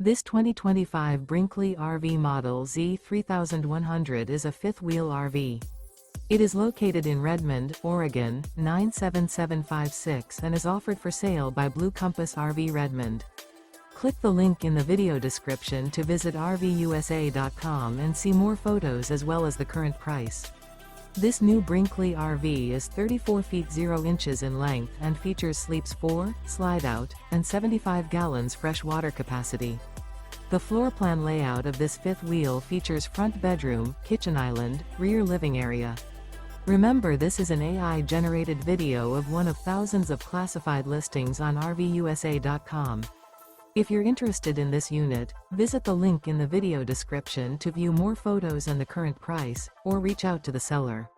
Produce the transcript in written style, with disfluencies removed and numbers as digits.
This 2025 Brinkley RV Model Z 3100 is a fifth-wheel RV. It is located in Redmond, Oregon, 97756 and is offered for sale by Blue Compass RV Redmond. Click the link in the video description to visit RVUSA.com and see more photos as well as the current price. This new Brinkley RV is 34 feet 0 inches in length and features sleeps 4, slide-out, and 75 gallons fresh water capacity. The floor plan layout of this fifth wheel features front bedroom, kitchen island, rear living area. Remember, this is an AI-generated video of one of thousands of classified listings on RVUSA.com. If you're interested in this unit, visit the link in the video description to view more photos and the current price, or reach out to the seller.